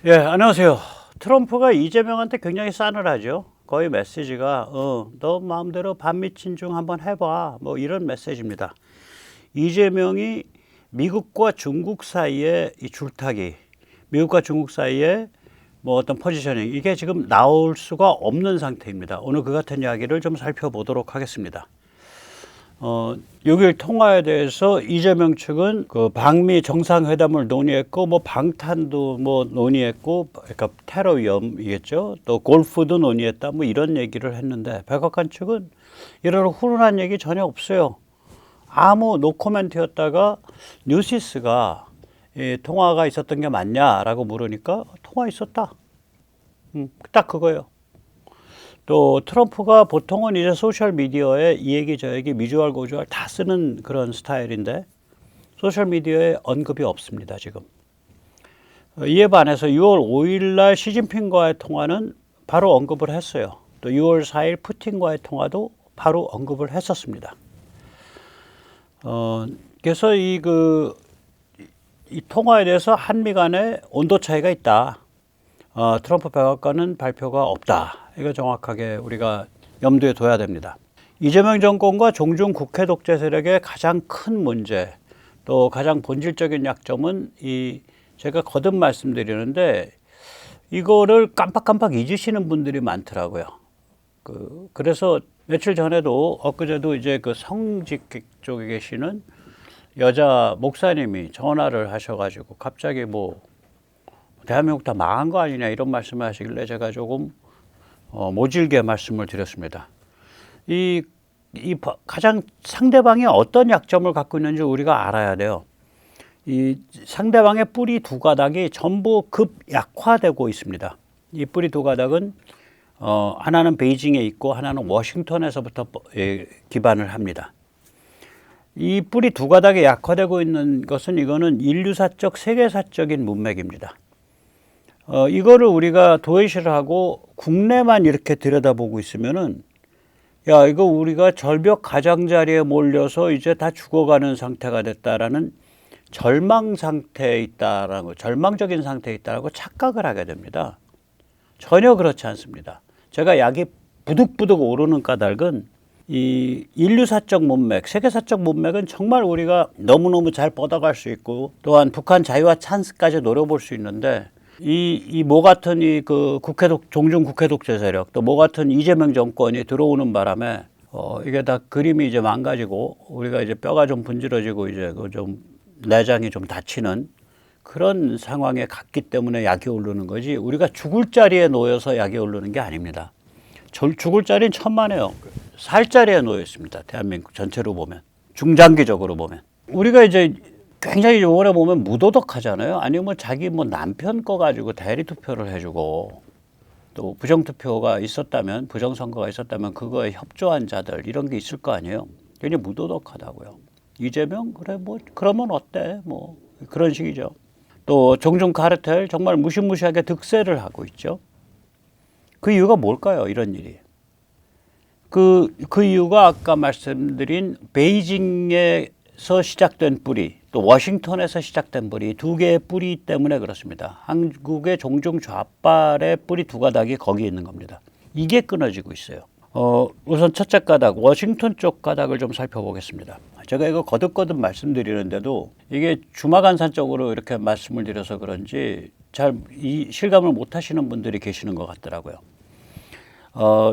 예, 안녕하세요. 트럼프가 이재명한테 굉장히 싸늘하죠. 거의 메시지가 너 마음대로 반미친중 한번 해봐. 뭐 이런 메시지입니다. 이재명이 미국과 중국 사이에 이 줄타기, 미국과 중국 사이에 뭐 어떤 포지셔닝 이게 지금 나올 수가 없는 상태입니다. 오늘 그 같은 이야기를 좀 살펴보도록 하겠습니다. 6일 통화에 대해서 이재명 측은 그 방미 정상회담을 논의했고 뭐 방탄도 뭐 논의했고 그러니까 테러 위험이겠죠. 또 골프도 논의했다 뭐 이런 얘기를 했는데 백악관 측은 이런 훈훈한 얘기 전혀 없어요. 아무 노코멘트였다가 뉴시스가 통화가 있었던 게 맞냐라고 물으니까 통화 있었다. 딱 그거예요. 또 트럼프가 보통은 이제 소셜 미디어에 이 얘기 저 얘기 미주알 고주알 다 쓰는 그런 스타일인데 소셜 미디어에 언급이 없습니다 지금. 이에 반해서 6월 5일 날 시진핑과의 통화는 바로 언급을 했어요. 또 6월 4일 푸틴과의 통화도 바로 언급을 했었습니다. 그래서 이 통화에 대해서 한미 간에 온도 차이가 있다. 트럼프 백악관은 발표가 없다. 이거 정확하게 우리가 염두에 둬야 됩니다. 이재명 정권과 종중 국회 독재 세력의 가장 큰 문제, 또 가장 본질적인 약점은 제가 거듭 말씀드리는데 이거를 깜빡깜빡 잊으시는 분들이 많더라고요. 그래서 며칠 전에도 엊그제도 이제 그 성직 쪽에 계시는 여자 목사님이 전화를 하셔가지고 갑자기 뭐 대한민국 다 망한 거 아니냐 이런 말씀을 하시길래 제가 조금 모질게 말씀을 드렸습니다. 가장 상대방이 어떤 약점을 갖고 있는지 우리가 알아야 돼요. 이 상대방의 뿌리 두 가닥이 전부 급 약화되고 있습니다. 이 뿌리 두 가닥은 하나는 베이징에 있고 하나는 워싱턴에서부터 기반을 합니다. 이 뿌리 두 가닥이 약화되고 있는 것은 이거는 인류사적 세계사적인 문맥입니다. 이거를 우리가 도외시를 하고 국내만 이렇게 들여다보고 있으면은 야 이거 우리가 절벽 가장자리에 몰려서 이제 다 죽어가는 상태가 됐다라는 절망 상태에 있다라고 절망적인 상태에 있다라고 착각을 하게 됩니다. 전혀 그렇지 않습니다. 제가 약이 부득부득 오르는 까닭은 이 인류사적 문맥, 세계사적 문맥은 정말 우리가 너무너무 잘 뻗어갈 수 있고 또한 북한 자유와 찬스까지 노려볼 수 있는데 모 같은 종중 국회 독재 세력 또 모 같은 이재명 정권이 들어오는 바람에 이게 다 그림이 이제 망가지고 우리가 이제 뼈가 좀 분질러지고 이제 좀 내장이 좀 다치는 그런 상황에 갔기 때문에 약이 오르는 거지 우리가 죽을 자리에 놓여서 약이 오르는 게 아닙니다. 죽을 자리는 천만에요. 살 자리에 놓여 있습니다. 대한민국 전체로 보면 중장기적으로 보면 우리가 이제 굉장히 요번에 보면 무도덕하잖아요. 아니면 자기 뭐 남편 거 가지고 대리 투표를 해주고 또 부정투표가 있었다면 부정선거가 있었다면 그거에 협조한 자들 이런 게 있을 거 아니에요. 굉장히 무도덕하다고요. 이재명 그래 뭐 그러면 어때 뭐 그런 식이죠. 또 종중 카르텔 정말 무시무시하게 득세를 하고 있죠. 그 이유가 뭘까요? 이런 일이. 그 이유가 아까 말씀드린 베이징에서 시작된 뿌리 또 워싱턴에서 시작된 뿌리 두 개의 뿌리 때문에 그렇습니다. 한국의 종중 좌빨의 뿌리 두 가닥이 거기에 있는 겁니다. 이게 끊어지고 있어요. 우선 첫째 가닥 워싱턴 쪽 가닥을 좀 살펴보겠습니다. 제가 이거 거듭거듭 말씀드리는데도 이게 주마간산 쪽으로 이렇게 말씀을 드려서 그런지 잘 이 실감을 못 하시는 분들이 계시는 것 같더라고요.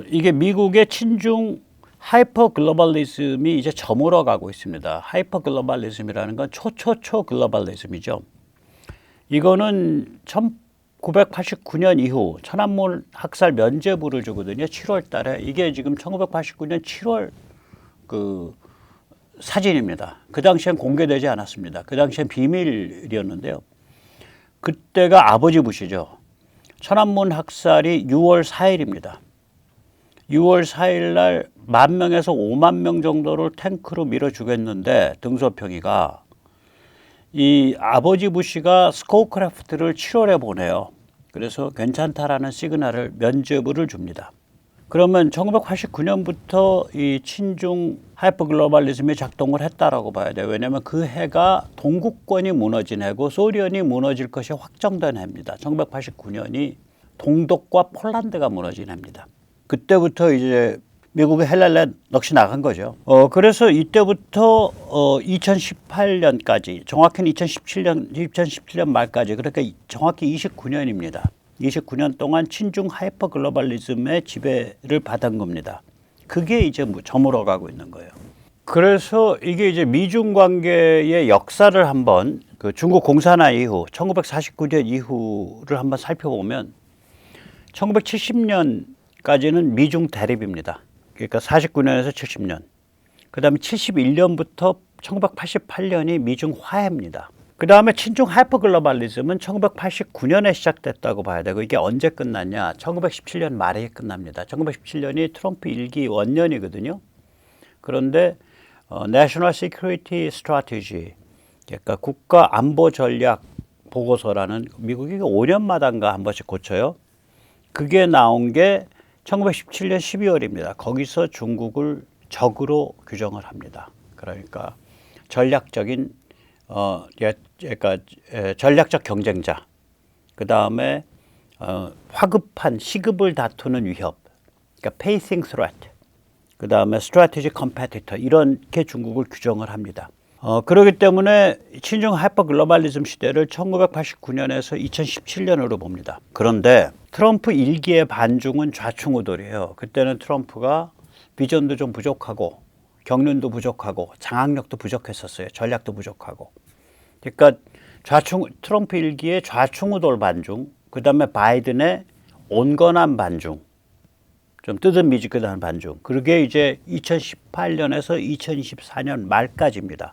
이게 미국의 친중 하이퍼 글로벌리즘이 이제 저물어 가고 있습니다. 하이퍼 글로벌리즘이라는 건 초초초 글로벌리즘이죠. 이거는 1989년 이후 천안문 학살 면죄부를 주거든요. 7월 달에. 이게 지금 1989년 7월 그 사진입니다. 그 당시엔 공개되지 않았습니다. 그 당시엔 비밀이었는데요. 그때가 아버지 부시죠. 천안문 학살이 6월 4일입니다. 6월 4일 날 10,000명에서 50,000명 정도를 탱크로 밀어 죽였는데 등소평이가 이 아버지 부시가 스코크래프트를 7월에 보내요. 그래서 괜찮다라는 시그널을 면죄부를 줍니다. 그러면 1989년부터 이 친중 하이퍼글로벌리즘이 작동을 했다라고 봐야 돼요. 왜냐하면 그 해가 동구권이 무너진 해고 소련이 무너질 것이 확정된 해입니다. 1989년이 동독과 폴란드가 무너진 해입니다. 그때부터 이제 미국의 헬랄레 넋이 나간 거죠. 그래서 이때부터 2018년까지, 정확히는 2017년 말까지, 그러니까 정확히 29년입니다. 29년 동안 친중 하이퍼 글로벌리즘의 지배를 받은 겁니다. 그게 이제 저물어 가고 있는 거예요. 그래서 이게 이제 미중 관계의 역사를 한번 그 중국 공산화 이후 1949년 이후를 한번 살펴보면 1970년까지는 미중 대립입니다. 그러니까 49년에서 70년. 그다음에 71년부터 1988년이 미중 화해입니다. 그 다음에 친중 하이퍼글로벌리즘은 1989년에 시작됐다고 봐야 되고 이게 언제 끝났냐? 1917년 말에 끝납니다. 1917년이 트럼프 1기 원년이거든요. 그런데 National Security Strategy, 그러니까 국가 안보 전략 보고서라는 미국이 5년마다인가 한 번씩 고쳐요. 그게 나온 게 1917년 12월입니다. 거기서 중국을 적으로 규정을 합니다. 그러니까 전략적인 그러니까 전략적 경쟁자, 그 다음에 화급한 시급을 다투는 위협, 그러니까 pacing threat, 그 다음에 strategic competitor 이렇게 중국을 규정을 합니다. 그렇기 때문에 친중 하이퍼 글로벌리즘 시대를 1989년에서 2017년으로 봅니다. 그런데 트럼프 1기의 반중은 좌충우돌이에요. 그때는 트럼프가 비전도 좀 부족하고 경륜도 부족하고 장악력도 부족했었어요. 전략도 부족하고. 그러니까 트럼프 1기의 좌충우돌 반중, 그 다음에 바이든의 온건한 반중, 좀 뜨뜻미지근한 반중. 그게 이제 2018년에서 2024년 말까지입니다.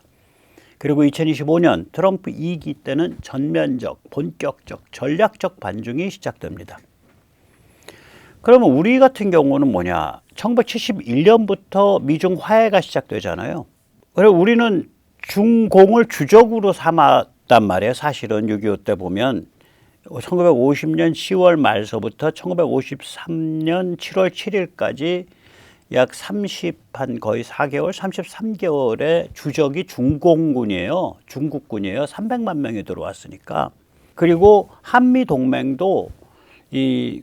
그리고 2025년 트럼프 2기 때는 전면적, 본격적, 전략적 반중이 시작됩니다. 그러면 우리 같은 경우는 뭐냐? 1971년부터 미중 화해가 시작되잖아요. 그리고 우리는 중공을 주적으로 삼았단 말이에요. 사실은 6.25 때 보면 1950년 10월 말서부터 1953년 7월 7일까지 약 거의 4개월, 33개월의 주적이 중공군이에요. 중국군이에요. 300만 명이 들어왔으니까. 그리고 한미 동맹도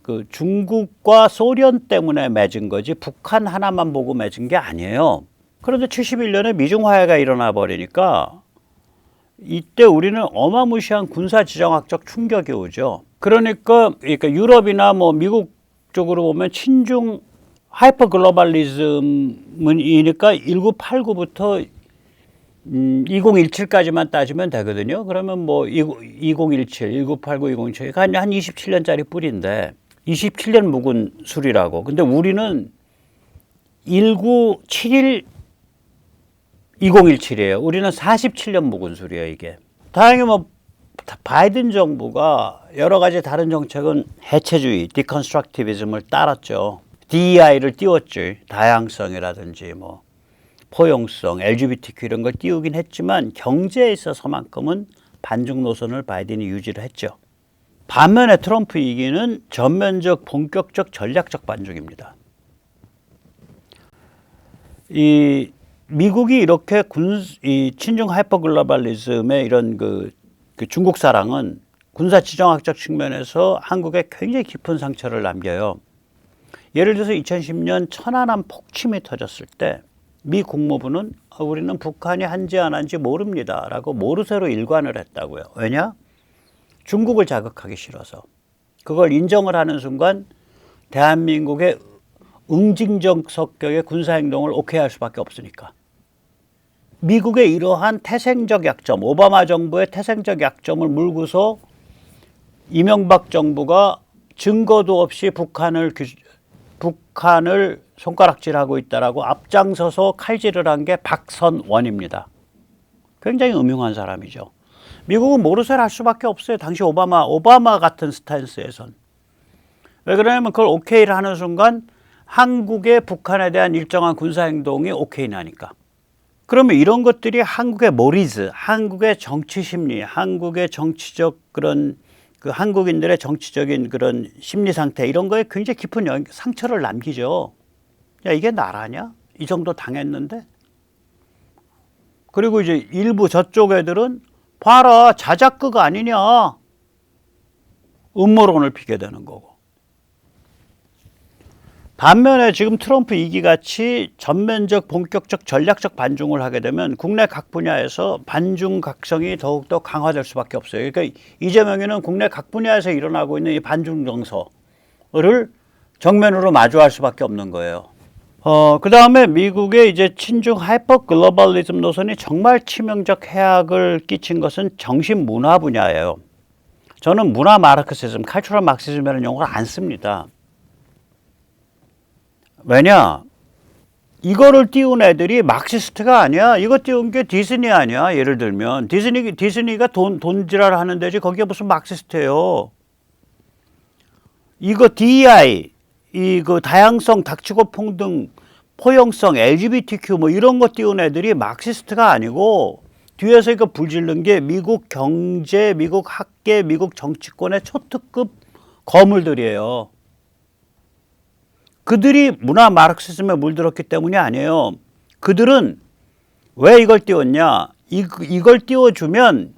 그 중국과 소련 때문에 맺은 거지 북한 하나만 보고 맺은 게 아니에요. 그런데 71년에 미중 화해가 일어나 버리니까 이때 우리는 어마무시한 군사 지정학적 충격이 오죠. 그러니까 유럽이나 뭐 미국 쪽으로 보면 친중 하이퍼 글로벌리즘이니까 1989부터 2017까지만 따지면 되거든요. 그러면 뭐 2017, 1989, 2017, 한 27년짜리 뿌리인데 27년 묵은 술이라고. 근데 우리는 1971, 2017이에요. 우리는 47년 묵은 술이에요, 이게. 다행히 뭐 바이든 정부가 여러 가지 다른 정책은 해체주의, 디컨스트럭티비즘을 따랐죠. DEI를 띄웠지. 다양성이라든지 뭐 포용성, LGBTQ 이런 걸 띄우긴 했지만 경제에 있어서만큼은 반중 노선을 바이든이 유지를 했죠. 반면에 트럼프 2기는 전면적, 본격적, 전략적 반중입니다. 이 미국이 이렇게 이 친중 하이퍼 글로벌리즘의 이런 그 중국 사랑은 군사 지정학적 측면에서 한국에 굉장히 깊은 상처를 남겨요. 예를 들어서 2010년 천안함 폭침이 터졌을 때 미 국무부는 우리는 북한이 한지 안 한지 모릅니다 라고 모르쇠로 일관을 했다고요. 왜냐? 중국을 자극하기 싫어서. 그걸 인정을 하는 순간 대한민국의 응징적 성격의 군사행동을 오케이 할 수밖에 없으니까. 미국의 이러한 태생적 약점, 오바마 정부의 태생적 약점을 물고서 이명박 정부가 증거도 없이 북한을 손가락질하고 있다라고 앞장서서 칼질을 한 게 박선원입니다. 굉장히 음흉한 사람이죠. 미국은 모르쇠를 할 수밖에 없어요. 당시 오바마 같은 스탠스에선. 왜 그러냐면 그걸 오케이를 하는 순간 한국의 북한에 대한 일정한 군사행동이 오케이 나니까. 그러면 이런 것들이 한국의 모리즈, 한국의 정치 심리, 한국의 정치적 그런 그 한국인들의 정치적인 그런 심리 상태 이런 거에 굉장히 깊은 상처를 남기죠. 야, 이게 나라냐? 이 정도 당했는데? 그리고 이제 일부 저쪽 애들은 봐라, 자작극 아니냐? 음모론을 피게 되는 거고. 반면에 지금 트럼프 이기같이 전면적 본격적 전략적 반중을 하게 되면 국내 각 분야에서 반중 각성이 더욱더 강화될 수밖에 없어요. 그러니까 이재명이는 국내 각 분야에서 일어나고 있는 이 반중 정서를 정면으로 마주할 수밖에 없는 거예요. 그 다음에 미국의 이제 친중 하이퍼 글로벌리즘 노선이 정말 치명적 해악을 끼친 것은 정신 문화 분야예요. 저는 문화 마르크시즘, 칼처럴 마르크시즘이라는 용어를 안 씁니다. 왜냐? 이거를 띄운 애들이 마크시스트가 아니야. 이거 띄운 게 디즈니 아니야. 예를 들면 디즈니가 돈지랄 하는 데지 거기에 무슨 마크시스트예요. 이거 DEI 그 다양성, 닥치고 평등, 포용성, LGBTQ 뭐 이런 거 띄운 애들이 마크시스트가 아니고 뒤에서 이거 불질른 게 미국 경제, 미국 학계, 미국 정치권의 초특급 거물들이에요. 그들이 문화 마르크시즘에 물들었기 때문이 아니에요. 그들은 왜 이걸 띄웠냐? 이걸 띄워주면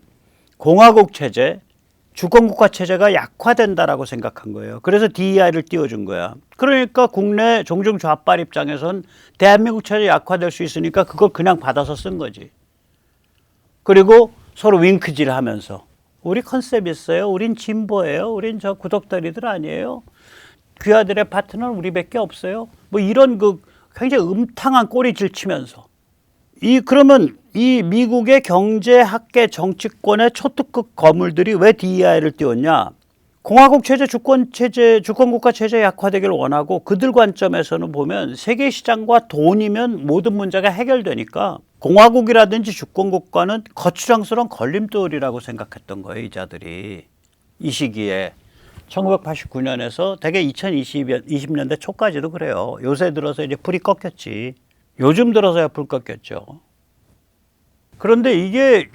공화국 체제, 주권국가 체제가 약화된다라고 생각한 거예요. 그래서 DEI를 띄워준 거야. 그러니까 국내 종중 좌빨 입장에선 대한민국 체제 약화될 수 있으니까 그걸 그냥 받아서 쓴 거지. 그리고 서로 윙크질 하면서 우리 컨셉 있어요. 우린 진보예요. 우린 저 구독다리들 아니에요. 귀하들의 파트너는 우리밖에 없어요. 뭐 이런 그 굉장히 음탕한 꼬리질 치면서 그러면 이 미국의 경제, 학계, 정치권의 초특급 거물들이 왜 DEI를 띄웠냐? 공화국 체제, 주권 체제, 주권국가 체제 약화되기를 원하고 그들 관점에서는 보면 세계 시장과 돈이면 모든 문제가 해결되니까 공화국이라든지 주권국가는 거추장스러운 걸림돌이라고 생각했던 거예요, 이 자들이. 이 시기에 1989년에서 대개 2020년대 초까지도 그래요. 요새 들어서 이제 불이 꺾였지. 요즘 들어서야 불 꺾였죠. 그런데 이게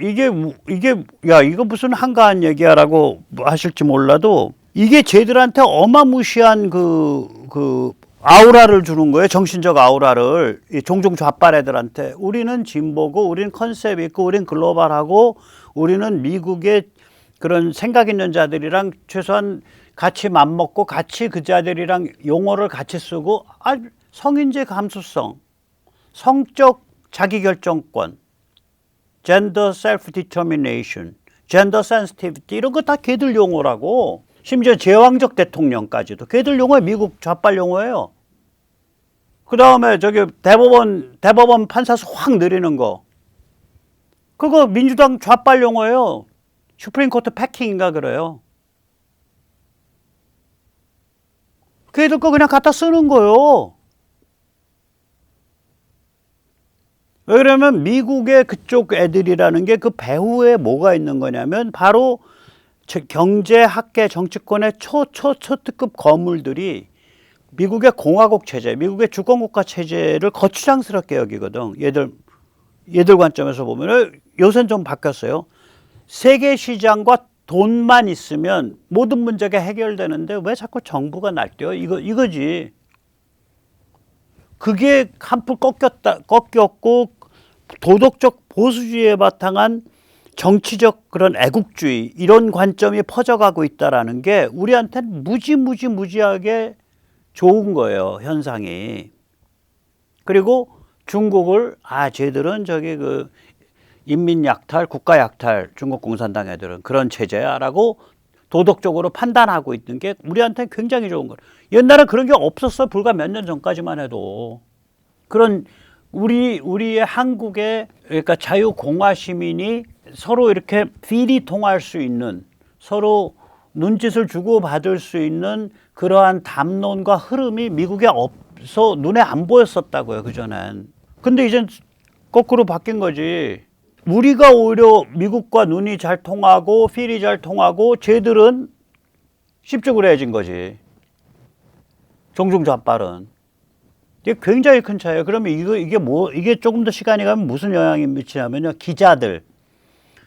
야, 이거 무슨 한가한 얘기야라고 하실지 몰라도 이게 쟤들한테 어마무시한 그 아우라를 주는 거예요. 정신적 아우라를. 이 종종 좌빨 애들한테. 우리는 진보고, 우리는 컨셉 있고, 우리는 글로벌하고, 우리는 미국의 그런 생각 있는 자들이랑 최소한 같이 맘먹고 같이 그 자들이랑 용어를 같이 쓰고 성인지 감수성, 성적 자기결정권, gender self-determination, gender sensitivity 이런 거 다 걔들 용어라고. 심지어 제왕적 대통령까지도 걔들 용어에 미국 좌빨 용어예요. 그 다음에 저기 대법원 판사수 확 내리는 거 그거 민주당 좌빨 용어예요. 슈프림 코트 패킹인가 그래요. 걔들 거 그냥 갖다 쓰는 거예요. 왜 그러면 미국의 그쪽 애들이라는 게 그 배후에 뭐가 있는 거냐면 바로 경제, 학계, 정치권의 초특급 거물들이 미국의 공화국 체제, 미국의 주권국가 체제를 거추장스럽게 여기거든. 얘들 관점에서 보면 요새는 좀 바뀌었어요. 세계 시장과 돈만 있으면 모든 문제가 해결되는데 왜 자꾸 정부가 날뛰어? 이거지. 그게 한풀 꺾였고 도덕적 보수주의에 바탕한 정치적 그런 애국주의 이런 관점이 퍼져가고 있다라는 게 우리한테는 무지하게 좋은 거예요, 현상이. 그리고 중국을 쟤들은 저기 그 인민 약탈, 국가 약탈, 중국 공산당 애들은 그런 체제야라고 도덕적으로 판단하고 있는 게 우리한테 굉장히 좋은 거예요. 옛날에 그런 게 없었어. 불과 몇 년 전까지만 해도. 그런 우리의 한국의 그러니까 자유공화 시민이 서로 이렇게 필이 통할 수 있는 서로 눈짓을 주고받을 수 있는 그러한 담론과 흐름이 미국에 없어 눈에 안 보였었다고요. 그전엔. 근데 이젠 거꾸로 바뀐 거지. 우리가 오히려 미국과 눈이 잘 통하고 필이 잘 통하고 쟤들은 씹죽으려진 거지. 종중 좌빨은. 이게 굉장히 큰 차이예요. 그러면 이게 조금 더 시간이 가면 무슨 영향이 미치냐면요. 기자들,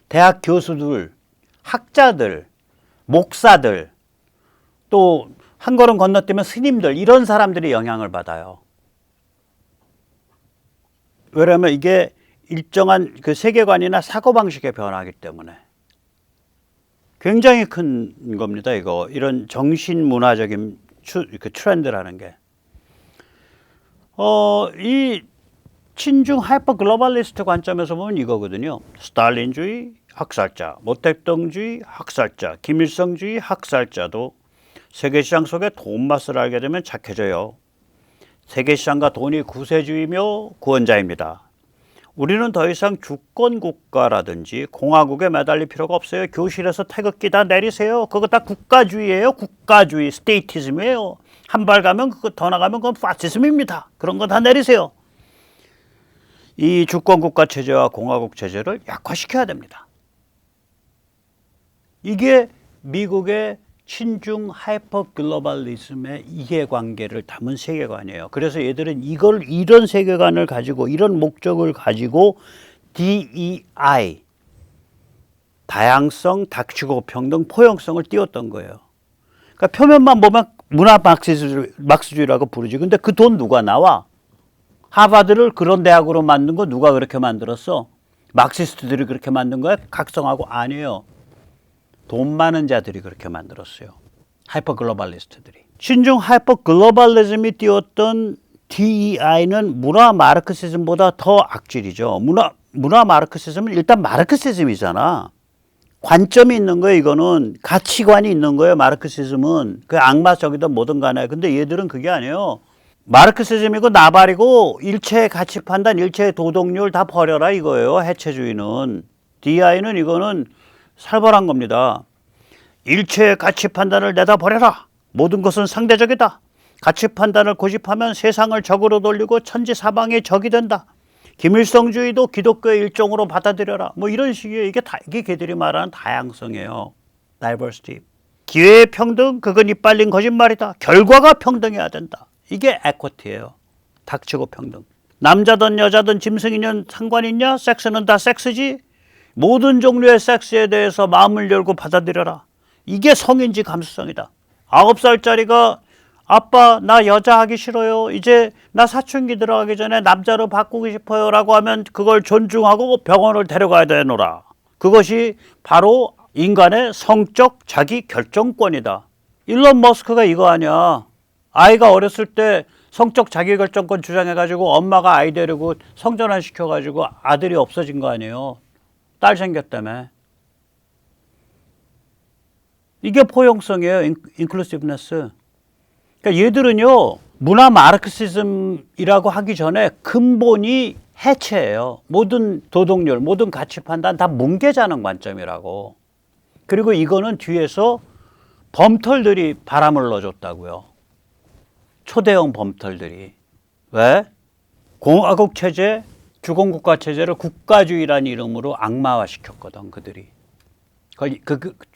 대학 교수들, 학자들, 목사들, 또 한 걸음 건너뛰면 스님들, 이런 사람들이 영향을 받아요. 왜냐하면 이게 일정한 그 세계관이나 사고방식의 변화이기 때문에. 굉장히 큰 겁니다, 이거. 이런 정신문화적인 그 트렌드라는 게. 이 친중 하이퍼 글로벌리스트 관점에서 보면 이거거든요. 스탈린주의 학살자, 모택동주의 학살자, 김일성주의 학살자도 세계시장 속에 돈 맛을 알게 되면 착해져요. 세계시장과 돈이 구세주이며 구원자입니다. 우리는 더 이상 주권국가라든지 공화국에 매달릴 필요가 없어요. 교실에서 태극기 다 내리세요. 그거 다 국가주의예요. 국가주의, 스테이티즘이에요. 한 발 가면 그거 더 나가면 그건 파시즘입니다. 그런 거 다 내리세요. 이 주권국가 체제와 공화국 체제를 약화시켜야 됩니다. 이게 미국의 친중 하이퍼 글로벌리즘의 이해관계를 담은 세계관이에요. 그래서 얘들은 이런 세계관을 가지고, 이런 목적을 가지고 DEI, 다양성, 닥치고 평등, 포용성을 띄웠던 거예요. 그러니까 표면만 보면 문화 막스주의라고 부르지. 근데 그 돈 누가 나와? 하버드를 그런 대학으로 만든 거 누가 그렇게 만들었어? 막시스트들이 그렇게 만든 거야? 각성하고? 아니에요. 돈 많은 자들이 그렇게 만들었어요. 하이퍼 글로벌리스트들이. 신중 하이퍼 글로벌리즘이 띄웠던 DEI는 문화 마르크시즘보다 더 악질이죠. 문화 마르크시즘은 일단 마르크시즘이잖아. 관점이 있는 거예요. 이거는 가치관이 있는 거예요. 마르크시즘은 그 악마적이든 뭐든 간에. 근데 얘들은 그게 아니에요. 마르크시즘이고 나발이고 일체의 가치 판단, 일체의 도덕률 다 버려라 이거예요. 해체주의는. DEI는 이거는 살벌한 겁니다. 일체의 가치 판단을 내다 버려라. 모든 것은 상대적이다. 가치 판단을 고집하면 세상을 적으로 돌리고 천지사방의 적이 된다. 김일성주의도 기독교의 일종으로 받아들여라. 뭐 이런 식의 이게 걔들이 말하는 다양성이에요. 다이버시티. 기회의 평등, 그건 이빨린 거짓말이다. 결과가 평등해야 된다. 이게 에쿼티예요. 닥치고 평등. 남자든 여자든 짐승이든 상관 있냐? 섹스는 다 섹스지. 모든 종류의 섹스에 대해서 마음을 열고 받아들여라. 이게 성인지 감수성이다. 9살짜리가 아빠 나 여자 하기 싫어요. 이제 나 사춘기 들어가기 전에 남자로 바꾸고 싶어요 라고 하면 그걸 존중하고 병원을 데려가야 되노라. 그것이 바로 인간의 성적 자기 결정권이다. 일론 머스크가 이거 아니야. 아이가 어렸을 때 성적 자기 결정권 주장해가지고 엄마가 아이 데리고 성전환 시켜가지고 아들이 없어진 거 아니에요. 딸 생겼다며. 이게 포용성이에요. 인클루시브네스. 그러니까 얘들은요. 문화 마르크시즘이라고 하기 전에 근본이 해체예요. 모든 도덕률, 모든 가치 판단 다 뭉개자는 관점이라고. 그리고 이거는 뒤에서 범털들이 바람을 넣어줬다고요. 초대형 범털들이. 왜? 공화국 체제, 주권국가 체제를 국가주의라는 이름으로 악마화 시켰거든, 그들이.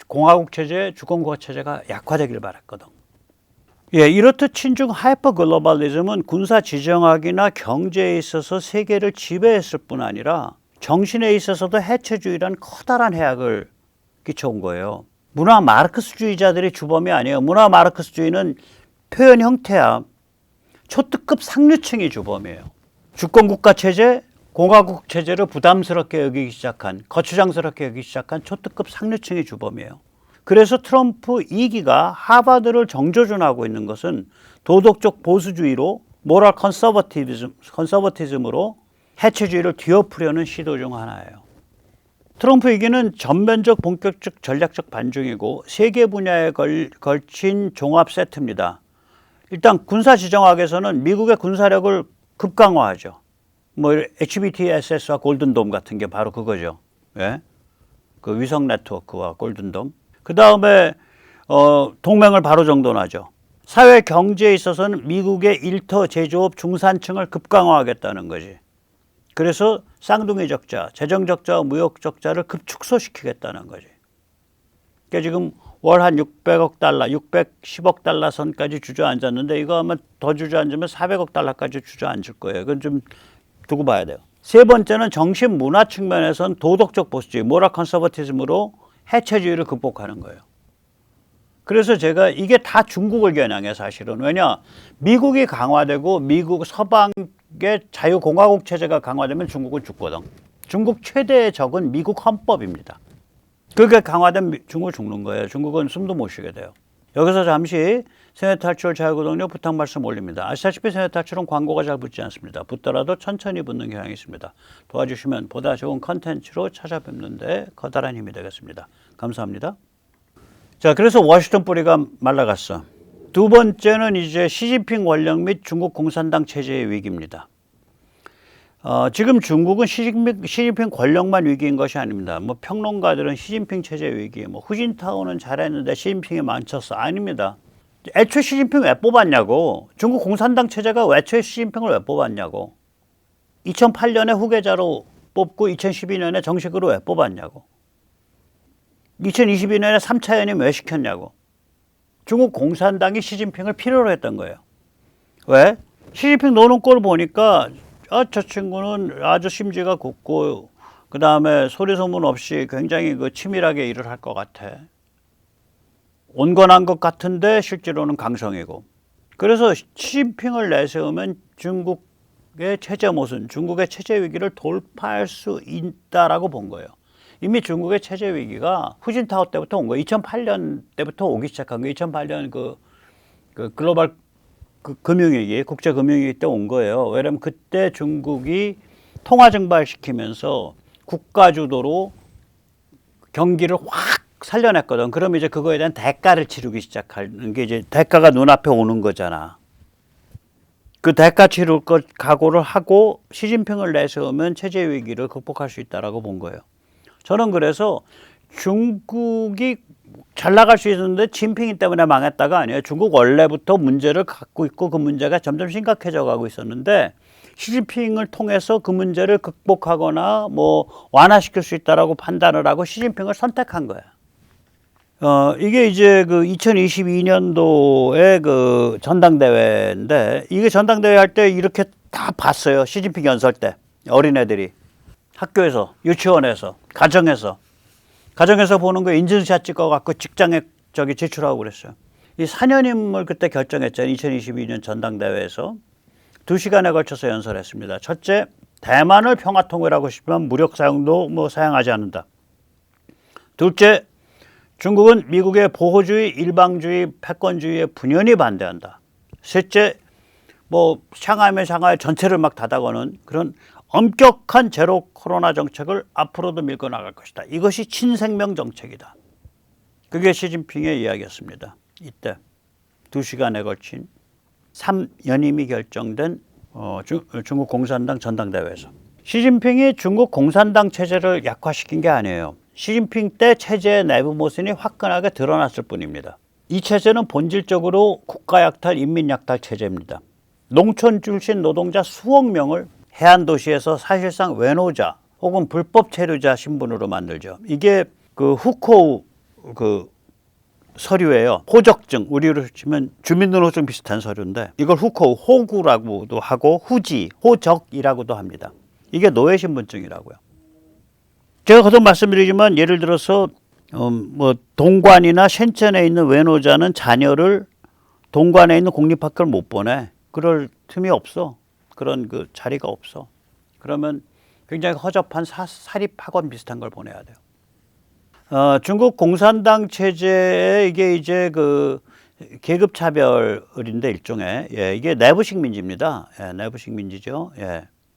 공화국 체제, 주권국가 체제가 약화되길 바랐거든. 예, 이렇듯 친중 하이퍼 글로벌리즘은 군사 지정학이나 경제에 있어서 세계를 지배했을 뿐 아니라 정신에 있어서도 해체주의라는 커다란 해악을 끼쳐온 거예요. 문화 마르크스주의자들이 주범이 아니에요. 문화 마르크스주의는 표현 형태야. 초특급 상류층이 주범이에요. 주권국가 체제, 공화국 체제를 부담스럽게 여기기 시작한, 거추장스럽게 여기기 시작한 초특급 상류층이 주범이에요. 그래서 트럼프 2기가 하버드를 정조준하고 있는 것은 도덕적 보수주의로 모럴 컨서버티즘으로 해체주의를 뒤엎으려는 시도 중 하나예요. 트럼프 2기는 전면적 본격적 전략적 반중이고 세 개 분야에 걸친 종합 세트입니다. 일단 군사지정학에서는 미국의 군사력을 급강화하죠. 뭐 HBTSS와 골든돔 같은 게 바로 그거죠. 예? 그 위성 네트워크와 골든돔. 그 다음에 동맹을 바로 정돈하죠. 사회 경제에 있어서는 미국의 일터 제조업 중산층을 급강화하겠다는 거지. 그래서 쌍둥이 적자, 재정 적자와 무역 적자를 급축소시키겠다는 거지. 그러니까 지금 월 한 600억 달러, 610억 달러 선까지 주저앉았는데 이거 아마 더 주저앉으면 400억 달러까지 주저앉을 거예요. 그건 좀 두고 봐야 돼요. 세 번째는 정신 문화 측면에서는 도덕적 보수주의, 모럴 컨서버티즘으로 해체주의를 극복하는 거예요. 그래서 제가 이게 다 중국을 겨냥해 사실은. 왜냐? 미국이 강화되고 미국 서방의 자유공화국 체제가 강화되면 중국은 죽거든. 중국 최대의 적은 미국 헌법입니다. 그게 강화된 중국을 죽는 거예요. 중국은 숨도 못 쉬게 돼요. 여기서 잠시 세뇌탈출 자유구독료 부탁 말씀 올립니다. 아시다시피 세뇌탈출은 광고가 잘 붙지 않습니다. 붙더라도 천천히 붙는 경향이 있습니다. 도와주시면 보다 좋은 컨텐츠로 찾아뵙는데 커다란 힘이 되겠습니다. 감사합니다. 자, 그래서 워싱턴 뿌리가 말라갔어. 두 번째는 이제 시진핑 원령 및 중국 공산당 체제의 위기입니다. 지금 중국은 시진핑 권력만 위기인 것이 아닙니다. 뭐 평론가들은 시진핑 체제 위기, 뭐 후진타오는 잘했는데 시진핑이 망쳤어. 아닙니다. 애초에 시진핑 왜 뽑았냐고. 중국 공산당 체제가 애초에 시진핑을 왜 뽑았냐고. 2008년에 후계자로 뽑고 2012년에 정식으로 왜 뽑았냐고. 2022년에 3차 연임 왜 시켰냐고. 중국 공산당이 시진핑을 필요로 했던 거예요. 왜? 시진핑 노는 꼴 보니까 저 친구는 아주 심지가 굳고 그 다음에 소리 소문 없이 굉장히 그 치밀하게 일을 할 것 같아. 온건한 것 같은데 실제로는 강성이고. 그래서 시진핑을 내세우면 중국의 체제 모순, 중국의 체제 위기를 돌파할 수 있다라고 본 거예요. 이미 중국의 체제 위기가 후진타오 때부터 온 거예요. 2008년 때부터 오기 시작한 거예요. 2008년 그 글로벌 금융위기, 국제금융위기 때 온 거예요. 왜냐면 그때 중국이 통화 증발시키면서 국가주도로 경기를 확 살려냈거든. 그럼 이제 그거에 대한 대가를 치르기 시작하는 게 이제 대가가 눈앞에 오는 거잖아. 그 대가 치를 것 각오를 하고 시진핑을 내세우면 체제 위기를 극복할 수 있다라고 본 거예요. 저는 그래서 중국이 잘 나갈 수 있었는데 진핑이 때문에 망했다가 아니에요. 중국 원래부터 문제를 갖고 있고 그 문제가 점점 심각해져 가고 있었는데 시진핑을 통해서 그 문제를 극복하거나 뭐 완화시킬 수 있다라고 판단을 하고 시진핑을 선택한 거야. 이게 이제 그 2022년도에 그 전당대회인데 이게 전당대회 할 때 이렇게 다 봤어요. 시진핑 연설 때 어린애들이 학교에서, 유치원에서, 가정에서 보는 거 인증샷 찍어갖고 직장에 제출하고 그랬어요. 이 4년임을 그때 결정했잖아요. 2022년 전당대회에서 2시간에 걸쳐서 연설했습니다. 첫째, 대만을 평화통일하고 싶으면 무력 사용도 뭐 사용하지 않는다. 둘째, 중국은 미국의 보호주의, 일방주의, 패권주의에 분연히 반대한다. 셋째, 뭐 샹하이면 샹하이 전체를 막 닫아거는 그런 엄격한 제로 코로나 정책을 앞으로도 밀고 나갈 것이다. 이것이 친생명 정책이다. 그게 시진핑의 이야기였습니다. 이때 2시간에 걸친 3연임이 결정된 중국 공산당 전당대회에서. 시진핑이 중국 공산당 체제를 약화시킨 게 아니에요. 시진핑 때 체제의 내부 모순이 화끈하게 드러났을 뿐입니다. 이 체제는 본질적으로 국가약탈, 인민약탈 체제입니다. 농촌 출신 노동자 수억 명을 해안 도시에서 사실상 외노자 혹은 불법 체류자 신분으로 만들죠. 이게 그 후코우 그 서류예요. 호적증, 우리로 치면 주민등록증 비슷한 서류인데 이걸 후코우, 호구라고도 하고 후지, 호적이라고도 합니다. 이게 노예 신분증이라고요. 제가 거듭 말씀드리지만 예를 들어서 뭐 동관이나 셴천에 있는 외노자는 자녀를 동관에 있는 공립학교를 못 보내. 그럴 틈이 없어. 그런 그 자리가 없어. 그러면 굉장히 허접한 사립학원 비슷한 걸 보내야 돼요. 중국 공산당 체제에 이게 이제 그 계급 차별인데 일종의 이게 내부식 민지입니다. 내부식 민지죠.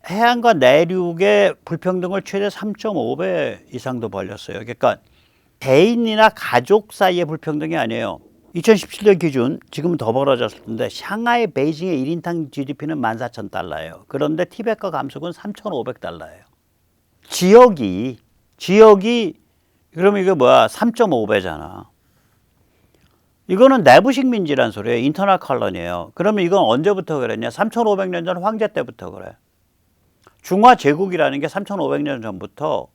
해안과 내륙의 불평등을 최대 3.5배 이상도 벌렸어요. 그러니까 개인이나 가족 사이의 불평등이 아니에요. 2017년 기준 지금은 더 벌어졌을 텐데 샹하이 베이징의 1인당 GDP는 14,000달러예요. 그런데 티벳과 감속은 3,500달러예요. 지역이 그러면 이게 뭐야? 3.5배잖아. 이거는 내부식 민지란 소리예요. 인터널 컬러니에요. 그러면 이건 언제부터 그랬냐? 3,500년 전 황제 때부터 그래. 중화 제국이라는 게 3,500년 전부터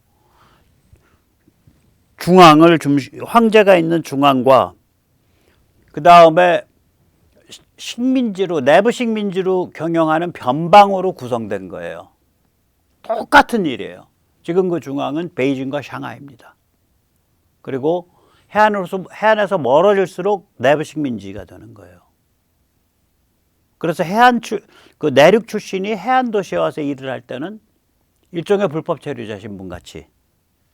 황제가 있는 중앙과 그 다음에 식민지로 내부식 민지로 경영하는 변방으로 구성된 거예요. 똑같은 일이에요. 지금 그 중앙은 베이징과 샹하이입니다. 그리고 해안에서 멀어질수록 내부 식민지가 되는 거예요. 그래서 그 내륙 출신이 해안 도시에 와서 일을 할 때는 일종의 불법 체류자 신분 같이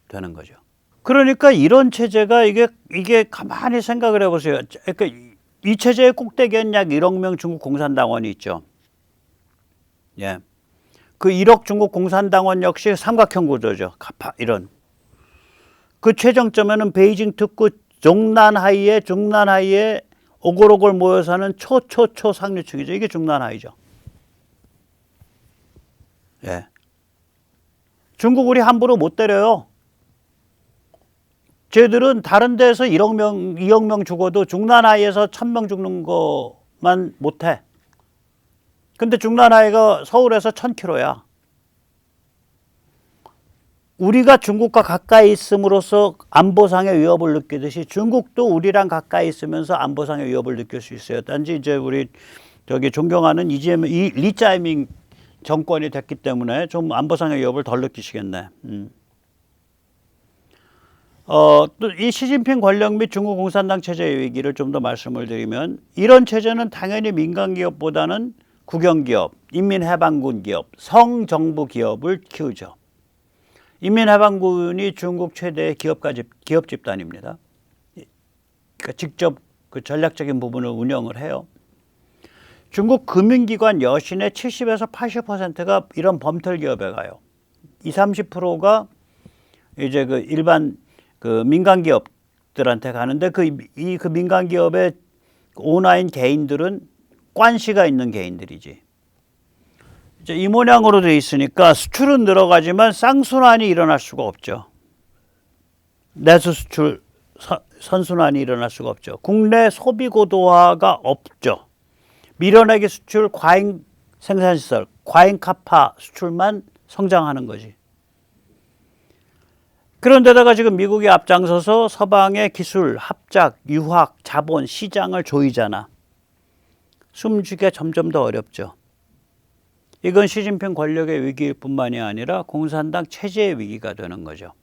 되는 거죠. 그러니까 이런 체제가 이게 가만히 생각을 해보세요. 그러니까 이 체제의 꼭대기엔 약 1억 명 중국 공산당원이 있죠. 예. 그 1억 중국 공산당원 역시 삼각형 구조죠. 이런. 그 최정점에는 베이징 특구 중난하이에 오골오골 모여 사는 초 상류층이죠. 이게 중난하이죠. 예. 중국 우리 함부로 못 때려요. 쟤들은 다른 데서 1억 명, 2억 명 죽어도 중난하이에서 1000명 죽는 거만 못해. 근데 중난하이가 서울에서 1000km야. 우리가 중국과 가까이 있음으로써 안보상의 위협을 느끼듯이 중국도 우리랑 가까이 있으면서 안보상의 위협을 느낄 수 있어요. 단지 이제 우리 존경하는 리짜이밍 정권이 됐기 때문에 좀 안보상의 위협을 덜 느끼시겠네. 또 이 시진핑 권력 및 중국 공산당 체제의 위기를 좀 더 말씀을 드리면 이런 체제는 당연히 민간 기업보다는 국영기업, 인민해방군 기업, 성정부 기업을 키우죠. 인민해방군이 중국 최대의 기업 집단입니다. 그러니까 직접 그 전략적인 부분을 운영을 해요. 중국 금융기관 여신의 70에서 80%가 이런 범털 기업에 가요. 20~30%가 이제 그 일반 그 민간 기업들한테 가는데 그 민간 기업의 오너인 개인들은 관시가 있는 개인들이지. 이제 이 모양으로 돼 있으니까 수출은 늘어가지만 쌍순환이 일어날 수가 없죠. 내수 수출 선순환이 일어날 수가 없죠. 국내 소비 고도화가 없죠. 밀어내기 수출, 과잉 생산시설, 과잉 카파 수출만 성장하는 거지. 그런데다가 지금 미국이 앞장서서 서방의 기술, 합작, 유학, 자본, 시장을 조이잖아. 숨쉬기가 점점 더 어렵죠. 이건 시진핑 권력의 위기일 뿐만이 아니라 공산당 체제의 위기가 되는 거죠.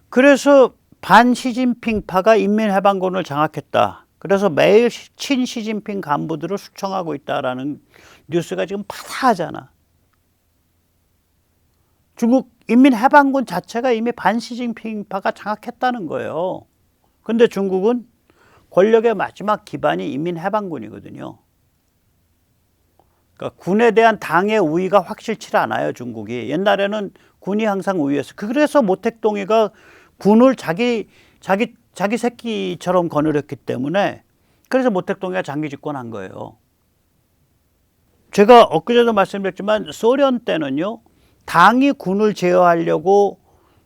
그래서 반시진핑파가 인민해방군을 장악했다. 그래서 매일 친시진핑 간부들을 숙청하고 있다라는 뉴스가 지금 파다하잖아. 중국 인민해방군 자체가 이미 반시진핑파가 장악했다는 거예요. 근데 중국은 권력의 마지막 기반이 인민해방군이거든요. 그러니까 군에 대한 당의 우위가 확실치 않아요, 중국이. 옛날에는 군이 항상 우위였어요. 그래서 모택동이가 군을 자기 새끼처럼 거느렸기 때문에 그래서 모택동이가 장기 집권한 거예요. 제가 엊그제도 말씀드렸지만 소련 때는요. 당이 군을 제어하려고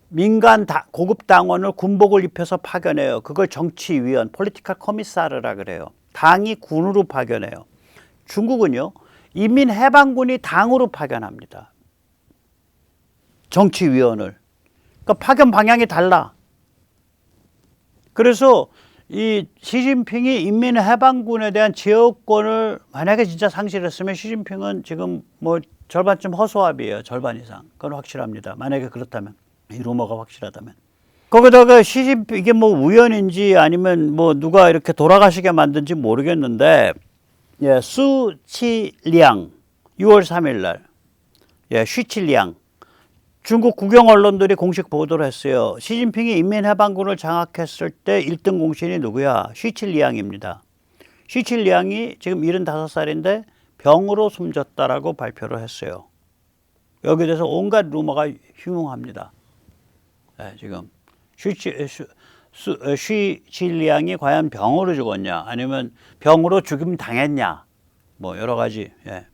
민간 고급 당원을 군복을 입혀서 파견해요. 그걸 정치위원, 폴리티컬 커미사르라 그래요. 당이 군으로 파견해요. 중국은요. 인민해방군이 당으로 파견합니다. 정치위원을. 그러니까 파견 방향이 달라. 그래서 이 시진핑이 인민해방군에 대한 제어권을 만약에 진짜 상실했으면 시진핑은 지금 뭐 절반쯤 허수아비예요. 절반 이상. 그건 확실합니다. 만약에 그렇다면. 이 루머가 확실하다면. 거기다가 시진핑 이게 뭐 우연인지 아니면 뭐 누가 이렇게 돌아가시게 만든지 모르겠는데 예, 수치량 6월 3일 날 예, 쉬치량 중국 국영 언론들이 공식 보도를 했어요. 시진핑이 인민해방군을 장악했을 때 1등 공신이 누구야? 쉬치리앙입니다. 쉬치리앙이 지금 75살인데 병으로 숨졌다라고 발표를 했어요. 여기에 대해서 온갖 루머가 흉흉합니다. 네, 지금 쉬치리앙이 과연 병으로 죽었냐 아니면 병으로 죽임 당했냐 뭐 여러 가지. 예.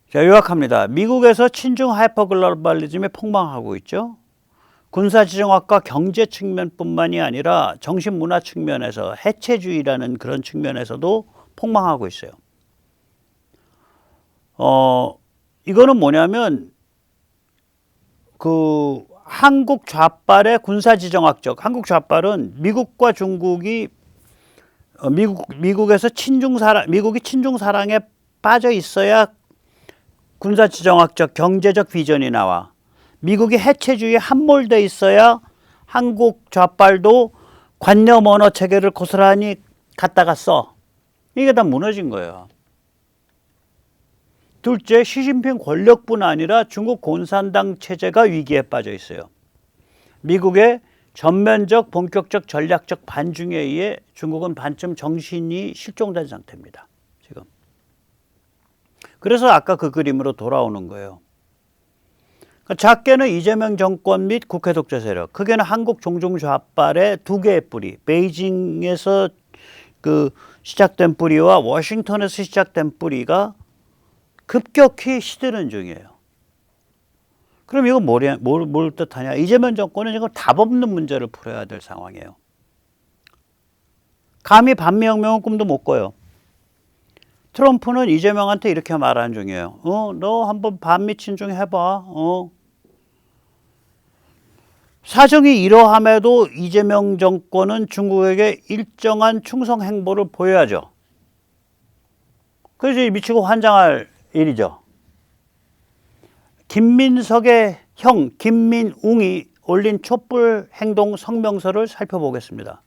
자, 요약합니다. 미국에서 친중 하이퍼글로벌리즘이 폭망하고 있죠. 군사지정학과 경제 측면뿐만이 아니라 정신문화 측면에서 해체주의라는 그런 측면에서도 폭망하고 있어요. 이거는 뭐냐면 그 한국 좌빨의 군사지정학적 한국 좌빨은 미국과 중국이 미국에서 미국이 친중 사랑에 빠져 있어야 군사지정학적 경제적 비전이 나와. 미국이 해체주의에 함몰돼 있어야 한국 좌빨도 관념 언어 체계를 고스란히 갖다가 써. 이게 다 무너진 거예요. 둘째, 시진핑 권력뿐 아니라 중국 공산당 체제가 위기에 빠져 있어요. 미국의 전면적 본격적 전략적 반중에 의해 중국은 반쯤 정신이 실종된 상태입니다. 지금. 그래서 아까 그 그림으로 돌아오는 거예요. 작게는 이재명 정권 및 국회 독재 세력, 크게는 한국 종중 좌빨의 두 개의 뿌리, 베이징에서 시작된 뿌리와 워싱턴에서 시작된 뿌리가 급격히 시드는 중이에요. 그럼 이거 뭘 뜻하냐? 이재명 정권은 이거 답 없는 문제를 풀어야 될 상황이에요. 감히 반미혁명은 꿈도 못 꿔요. 트럼프는 이재명한테 이렇게 말하는 중이에요. 너 한번 반미 친중 해봐. 사정이 이러함에도 이재명 정권은 중국에게 일정한 충성 행보를 보여야죠. 그래서 미치고 환장할 일이죠. 김민석의 형 김민웅이 올린 촛불 행동 성명서를 살펴보겠습니다.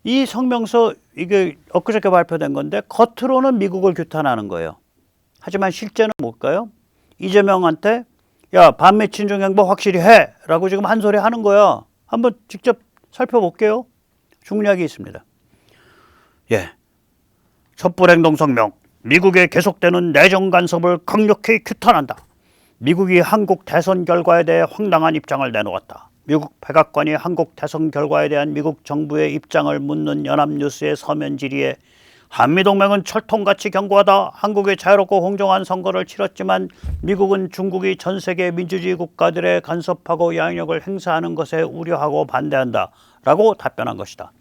이 성명서 이게 엊그저께 발표된 건데 겉으로는 미국을 규탄하는 거예요. 하지만 실제는 뭘까요? 이재명한테 야, 반미 친중 행보 확실히 해! 라고 지금 한 소리 하는 거야. 한번 직접 살펴볼게요. 중략이 있습니다. 예. 촛불 행동 성명. 미국의 계속되는 내정 간섭을 강력히 규탄한다. 미국이 한국 대선 결과에 대해 황당한 입장을 내놓았다. 미국 백악관이 한국 대선 결과에 대한 미국 정부의 입장을 묻는 연합뉴스의 서면 질의에 한미동맹은 철통같이 견고하다. 한국의 자유롭고 공정한 선거를 치렀지만 미국은 중국이 전 세계 민주주의 국가들에 간섭하고 영향력을 행사하는 것에 우려하고 반대한다. 라고 답변한 것이다.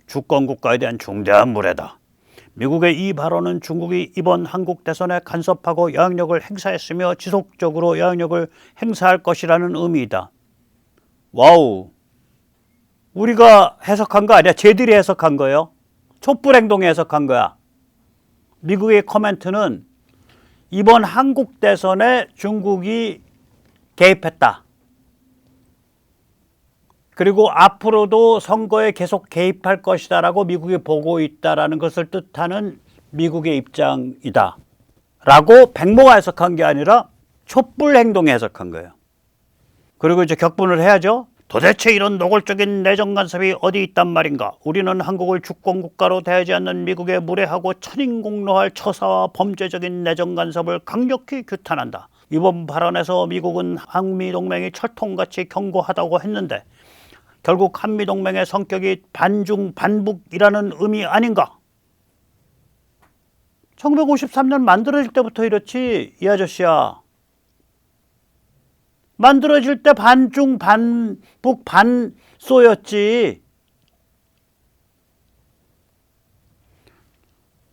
주권 국가에 대한 중대한 무례다. 미국의 이 발언은 중국이 이번 한국 대선에 간섭하고 영향력을 행사했으며 지속적으로 영향력을 행사할 것이라는 의미이다. 와우. 우리가 해석한 거 아니야. 쟤들이 해석한 거예요. 촛불 행동에 해석한 거야. 미국의 코멘트는 이번 한국 대선에 중국이 개입했다. 그리고 앞으로도 선거에 계속 개입할 것이다라고 미국이 보고 있다라는 것을 뜻하는 미국의 입장이다. 라고 백모가 해석한 게 아니라 촛불 행동에 해석한 거예요. 그리고 이제 격분을 해야죠. 도대체 이런 노골적인 내정 간섭이 어디 있단 말인가? 우리는 한국을 주권 국가로 대하지 않는 미국의 무례하고 천인공노할 처사와 범죄적인 내정 간섭을 강력히 규탄한다. 이번 발언에서 미국은 한미동맹이 철통같이 견고하다고 했는데 결국 한미동맹의 성격이 반중 반북이라는 의미 아닌가? 1953년 만들어질 때부터 이렇지 이 아저씨야. 만들어질 때 반중 반북 반소였지.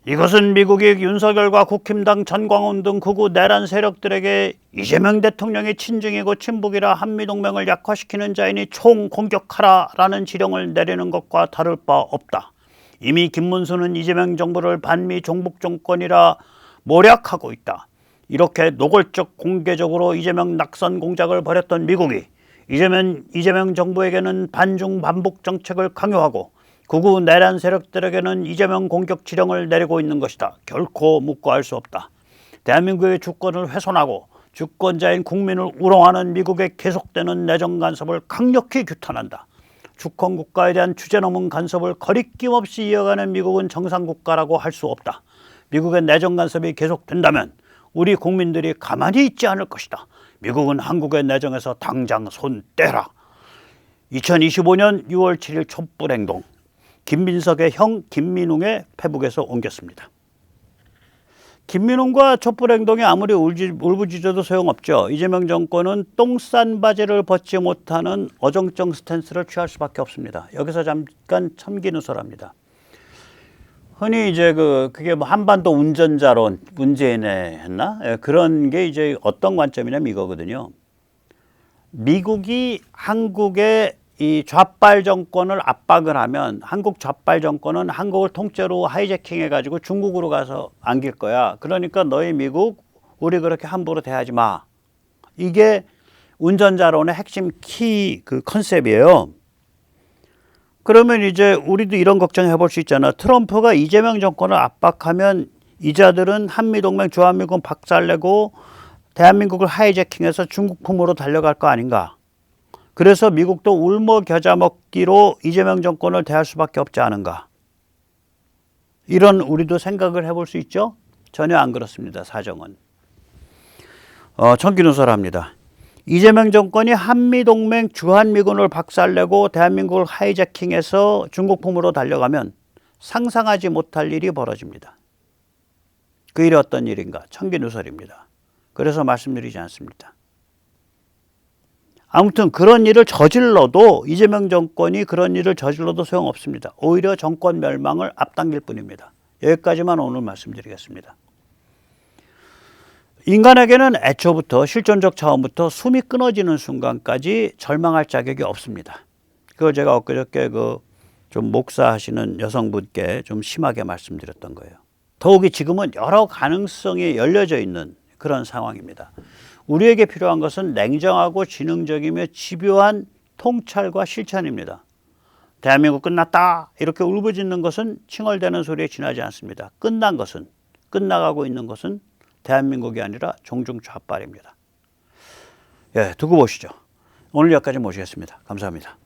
이것은 미국이 윤석열과 국힘당 전광훈 등 극우 내란 세력들에게 이재명 대통령이 친중이고 친북이라 한미동맹을 약화시키는 자이니 총공격하라라는 지령을 내리는 것과 다를 바 없다. 이미 김문수는 이재명 정부를 반미 종북 정권이라 모략하고 있다. 이렇게 노골적 공개적으로 이재명 낙선 공작을 벌였던 미국이 이재명 정부에게는 반중 반북 정책을 강요하고 극우 내란 세력들에게는 이재명 공격 지령을 내리고 있는 것이다. 결코 묵고할 수 없다. 대한민국의 주권을 훼손하고 주권자인 국민을 우롱하는 미국의 계속되는 내정 간섭을 강력히 규탄한다. 주권 국가에 대한 주제넘은 간섭을 거리낌 없이 이어가는 미국은 정상국가라고 할 수 없다. 미국의 내정 간섭이 계속된다면 우리 국민들이 가만히 있지 않을 것이다. 미국은 한국의 내정에서 당장 손 떼라. 2025년 6월 7일 촛불행동. 김민석의 형 김민웅의 페북에서 옮겼습니다. 김민웅과 촛불행동이 아무리 울부짖어도 소용없죠. 이재명 정권은 똥 싼 바지를 벗지 못하는 어정쩡 스탠스를 취할 수밖에 없습니다. 여기서 잠깐 첨기누설합니다. 흔히 이제 그게 뭐 한반도 운전자론 문재인이 했나? 그런 게 이제 어떤 관점이냐면 이거거든요. 미국이 한국의 이 좌빨 정권을 압박을 하면 한국 좌빨 정권은 한국을 통째로 하이제킹 해가지고 중국으로 가서 안길 거야. 그러니까 너희 미국 우리 그렇게 함부로 대하지 마. 이게 운전자론의 핵심 키 컨셉이에요. 그러면 이제 우리도 이런 걱정해 볼 수 있잖아. 트럼프가 이재명 정권을 압박하면 이자들은 한미동맹 주한미군 박살내고 대한민국을 하이제킹해서 중국품으로 달려갈 거 아닌가. 그래서 미국도 울며 겨자 먹기로 이재명 정권을 대할 수밖에 없지 않은가. 이런 우리도 생각을 해볼 수 있죠? 전혀 안 그렇습니다. 사정은. 청기누설합니다. 이재명 정권이 한미동맹 주한미군을 박살내고 대한민국을 하이제킹해서 중국품으로 달려가면 상상하지 못할 일이 벌어집니다. 그 일이 어떤 일인가? 청기누설입니다. 그래서 말씀드리지 않습니다. 아무튼 그런 일을 저질러도 이재명 정권이 그런 일을 저질러도 소용없습니다. 오히려 정권 멸망을 앞당길 뿐입니다. 여기까지만 오늘 말씀드리겠습니다. 인간에게는 애초부터 실존적 차원부터 숨이 끊어지는 순간까지 절망할 자격이 없습니다. 그걸 제가 엊그저께 좀 목사하시는 여성분께 좀 심하게 말씀드렸던 거예요. 더욱이 지금은 여러 가능성이 열려져 있는 그런 상황입니다. 우리에게 필요한 것은 냉정하고 지능적이며 집요한 통찰과 실천입니다. 대한민국 끝났다 이렇게 울부짖는 것은 칭얼대는 소리에 지나지 않습니다. 끝난 것은, 끝나가고 있는 것은 대한민국이 아니라 종중 좌빨입니다. 두고 보시죠. 오늘 여기까지 모시겠습니다. 감사합니다.